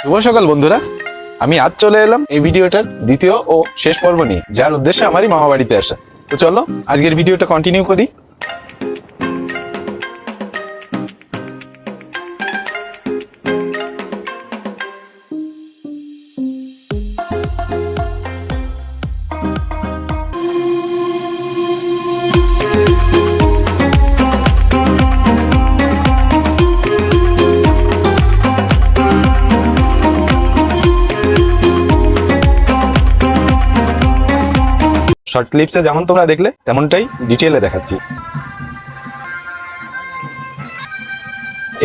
শুভ সকাল বন্ধুরা, আমি আজ চলে এলাম এই ভিডিওটার দ্বিতীয় ও শেষ পর্ব নিয়ে, যার উদ্দেশ্যে আমারই মামা বাড়িতে আসা। তো চলো আজকের ভিডিওটা কন্টিনিউ করি। শর্ট ক্লিপসে যেমন তোমরা দেখলে তেমনটাই ডিটেইলে দেখাচ্ছি।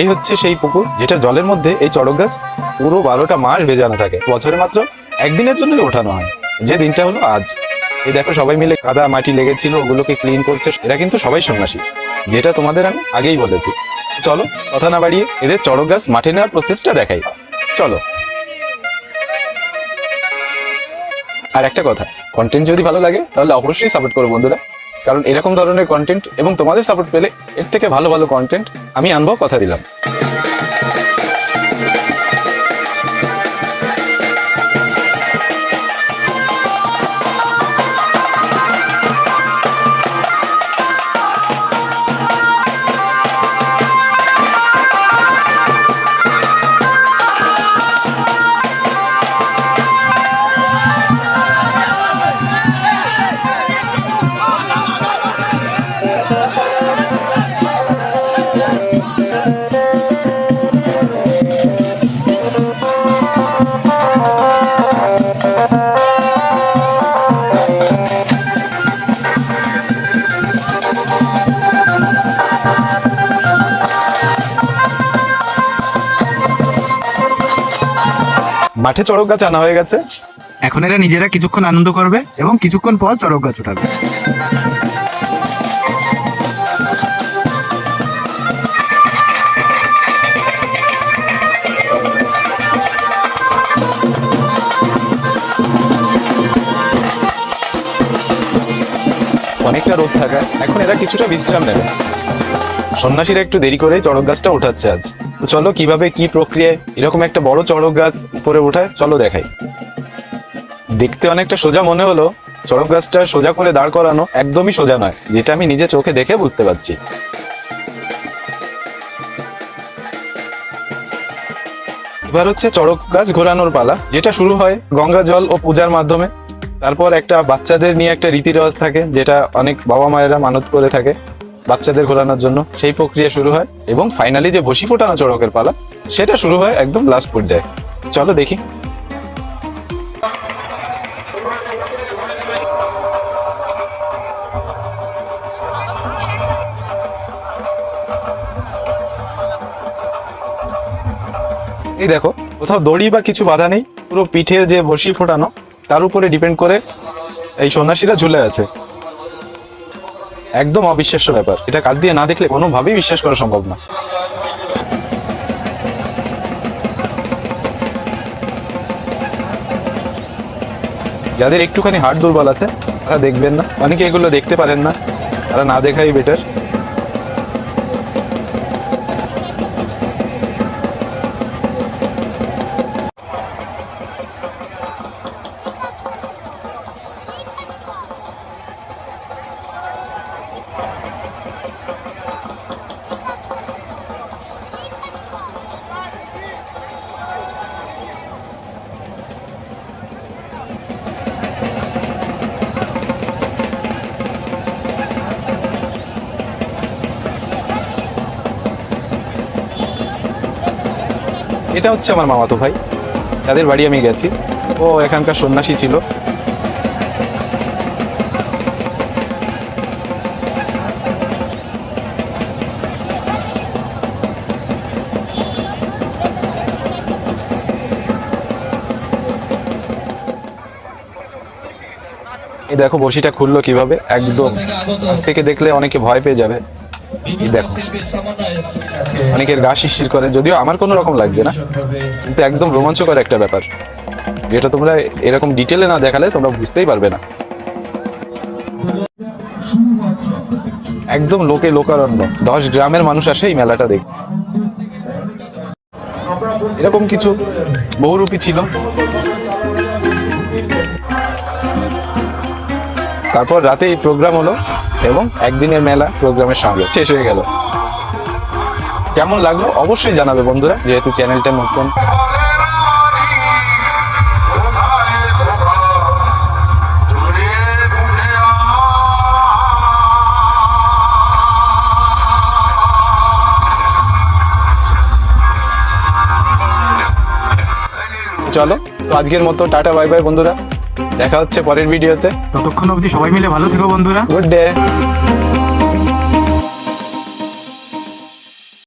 এই হচ্ছে সেই পুকুর যেটা জলের মধ্যে এই চড়ক গাছ পুরো 12টা মাস ভেজানো থাকে। বছরে মাত্র একদিনের জন্যই ওঠানো হয়, যে দিনটা হলো আজ। এই দেখো সবাই মিলে কাদা মাটি লেগেছিল, ওগুলোকে ক্লিন করছে। এরা কিন্তু সবাই সন্ন্যাসী, যেটা তোমাদের আমি আগেই বলেছি। চলো কথা না বাড়িয়ে এদের চড়ক গাছ মাঠে নেওয়ার প্রসেসটা দেখাই। চলো। আর একটা কথা, কন্টেন্ট যদি ভালো লাগে তাহলে অবশ্যই সাপোর্ট করো বন্ধুরা, কারণ এরকম ধরনের কন্টেন্ট এবং তোমাদের সাপোর্ট পেলে এর থেকে ভালো ভালো কন্টেন্ট আমি আনবো, কথা দিলাম। মাঠে চড়ক গাছ আনা হয়ে গেছে। এখন এরা নিজেরা কিছুক্ষণ আনন্দ করবে এবং কিছুক্ষণ পর চড়ক গাছ উঠাবে। অনেকটা রোদ থাকায় এখন এরা কিছুটা বিশ্রাম নেবে। সন্ন্যাসীরা একটু দেরি করেই চড়ক গাছটা উঠাচ্ছে আজ। তো চলো কিভাবে কি প্রক্রিয়ায় এরকম একটা বড় চড়ক গাছ উপরে ওঠায় চলো দেখাই। দেখতে অনেকটা সোজা মনে হলো, চড়ক গাছটা সোজা করে দাঁড় করানো একদমই সোজা নয়, যেটা আমি নিজে চোখে দেখে বুঝতে পারছি। এবার হচ্ছে চড়ক গাছ ঘোরানোর পালা, যেটা শুরু হয় গঙ্গা জল ও পূজার মাধ্যমে। তারপর একটা বাচ্চাদের নিয়ে একটা রীতি রেওয়াজ থাকে, যেটা অনেক বাবা মায়েরা মানত করে থাকে বাচ্চাদের ঘোরানোর জন্য। সেই প্রক্রিয়া শুরু হয় এবং ফাইনালি যে বসি ফোটানো চড়কের পালা, সেটা শুরু হয় একদম লাস্ট পর্যায়ে। চলো দেখি। এই দেখো কোথাও দড়ি বা কিছু বাধা নেই, পুরো পিঠের যে বসি ফোটানো তার উপরে ডিপেন্ড করে এই সন্ন্যাসীরা ঝুলে আছে। একদম অবিশ্বাস্য ব্যাপার, এটা কাজ দিয়ে না দেখলে কোনোভাবেই বিশ্বাস করা সম্ভব না। যাদের একটুখানি হার্ট দুর্বল আছে তারা দেখবেন না, অনেকে এগুলো দেখতে পারেন না, তারা না দেখাই বেটার। এটা হচ্ছে আমার মামাতো ভাই, তাদের বাড়ি আমি গেছি। ও এখানকার সন্ন্যাসী ছিল। এই দেখো বসিটা খুললো কিভাবে, একদম কাছ থেকে দেখলে অনেকে ভয় পেয়ে যাবে। এই দেখো অনেকের গা শিরশির করে, যদিও আমার কোনো রকম লাগছে না, কিন্তু একদম রোমাঞ্চকর একটা ব্যাপার, যেটা তোমরা এরকম ডিটেলে না দেখালে তোমরা বুঝতেই পারবে না। একদম লোকে লোকারণ্য, 10 গ্রামের মানুষ আসে এই মেলাটা দেখতে। এরকম কিছু বহুরূপী ছিল। তারপর রাতে এই প্রোগ্রাম হলো এবং একদিনের মেলা প্রোগ্রামের সঙ্গে শেষ হয়ে গেল। কেমন লাগলো অবশ্যই জানাবে বন্ধুরা, যেহেতু চ্যানেলটা নতুন। চলো, তো আজকের মতো টাটা বাই বাই বন্ধুরা, দেখা হচ্ছে পরের ভিডিওতে। ততক্ষণ অবধি সবাই মিলে ভালো থেকো বন্ধুরা। Good day.